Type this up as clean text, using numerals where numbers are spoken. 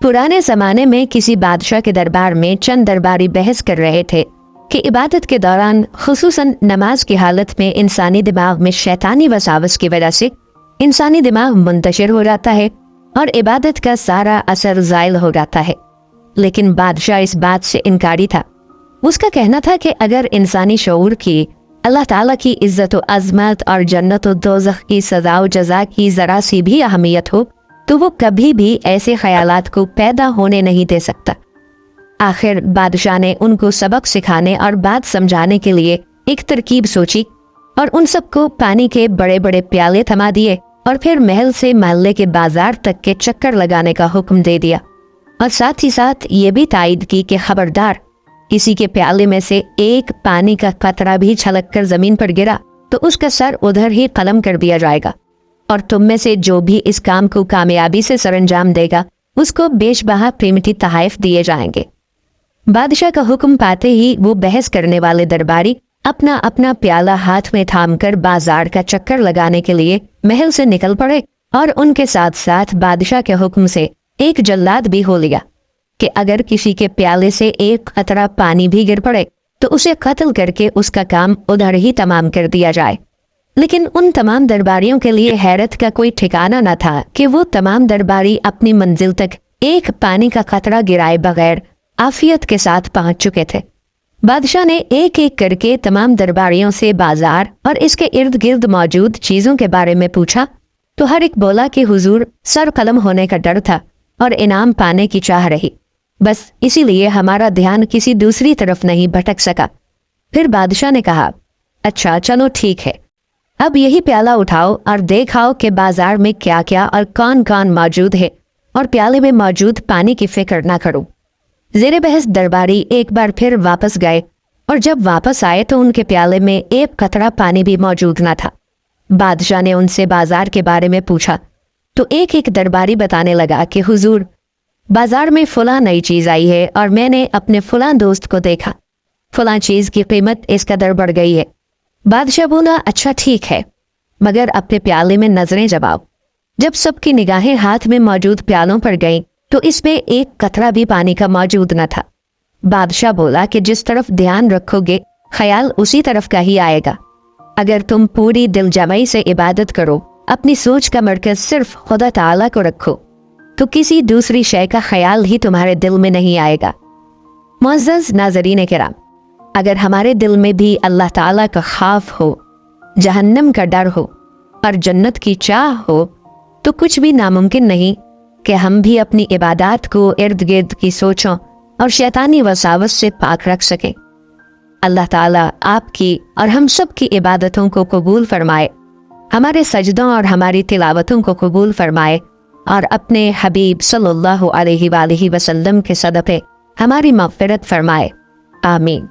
पुराने ज़माने में किसी बादशाह के दरबार में चंद दरबारी बहस कर रहे थे कि इबादत के दौरान खुसूसन नमाज की हालत में इंसानी दिमाग में शैतानी वसावस की वजह से इंसानी दिमाग मुंतशिर हो जाता है और इबादत का सारा असर ज़ायल हो जाता है। लेकिन बादशाह इस बात से इनकारी था। उसका कहना था कि अगर इंसानी शऊर की अल्लाह ताला की इज्जत व अज़मत और जन्नत व दोज़ख की सज़ा व जज़ा की ज़रा सी भी अहमियत हो तो वो कभी भी ऐसे ख्यालात को पैदा होने नहीं दे सकता। आखिर बादशाह ने उनको सबक सिखाने और बात समझाने के लिए एक तरकीब सोची और उन सबको पानी के बड़े बड़े प्याले थमा दिए और फिर महल से मोहल्ले के बाजार तक के चक्कर लगाने का हुक्म दे दिया और साथ ही साथ ये भी तायद की कि खबरदार किसी के प्याले में से एक पानी का कतरा भी छलक कर जमीन पर गिरा तो उसका सर उधर ही कलम कर दिया जाएगा और तुम में से जो भी इस काम को कामयाबी से सरंजाम देगा उसको बेशबहा कीमती तोहफे दिए जाएंगे। बादशाह का हुक्म पाते ही वो बहस करने वाले दरबारी अपना अपना प्याला हाथ में थामकर बाजार का चक्कर लगाने के लिए महल से निकल पड़े और उनके साथ साथ बादशाह के हुक्म से एक जल्लाद भी हो लिया कि अगर किसी के प्याले से एक कतरा पानी भी गिर पड़े तो उसे कत्ल करके उसका काम उधर ही तमाम कर दिया जाए। लेकिन उन तमाम दरबारियों के लिए हैरत का कोई ठिकाना न था कि वो तमाम दरबारी अपनी मंजिल तक एक पानी का कतरा गिराए बगैर आफियत के साथ पहुंच चुके थे। बादशाह ने एक एक करके तमाम दरबारियों से बाजार और इसके इर्द गिर्द मौजूद चीजों के बारे में पूछा तो हर एक बोला कि हुजूर सर कलम होने का डर था और इनाम पाने की चाह रही, बस इसीलिए हमारा ध्यान किसी दूसरी तरफ नहीं भटक सका। फिर बादशाह ने कहा, अच्छा चलो ठीक है, अब यही प्याला उठाओ और देखाओ कि बाजार में क्या क्या और कौन कौन मौजूद है और प्याले में मौजूद पानी की फिक्र ना करो। ज़ेरे बहस दरबारी एक बार फिर वापस गए और जब वापस आए तो उनके प्याले में एक कतरा पानी भी मौजूद ना था। बादशाह ने उनसे बाजार के बारे में पूछा तो एक एक दरबारी बताने लगा कि हुजूर बाजार में फलां नई चीज़ आई है और मैंने अपने फलां दोस्त को देखा, फलां चीज़ की कीमत इस कदर बढ़ गई है। बादशाह बोला, अच्छा ठीक है, मगर अपने प्याले में नजरें जमाओ। जब सबकी निगाहें हाथ में मौजूद प्यालों पर गईं तो इसमें एक कतरा भी पानी का मौजूद न था। बादशाह बोला कि जिस तरफ ध्यान रखोगे ख्याल उसी तरफ का ही आएगा। अगर तुम पूरी दिलजमाई से इबादत करो, अपनी सोच का मरकज सिर्फ खुदा ताला को रखो तो किसी दूसरी शय का ख्याल ही तुम्हारे दिल में नहीं आएगा। मुअज़्ज़ज़ नाज़रीन किराम, अगर हमारे दिल में भी अल्लाह ताला का खौफ हो, जहन्नम का डर हो और जन्नत की चाह हो तो कुछ भी नामुमकिन नहीं कि हम भी अपनी इबादत को इर्द गिर्द की सोचों और शैतानी वसावस से पाक रख सकें। अल्लाह ताला आपकी और हम सब की इबादतों को कबूल फरमाए, हमारे सजदों और हमारी तिलावतों को कबूल फरमाए और अपने हबीब सल्लल्लाहु अलैहि वसल्लम के सदक़े हमारी मग़फ़िरत फरमाए। आमीन।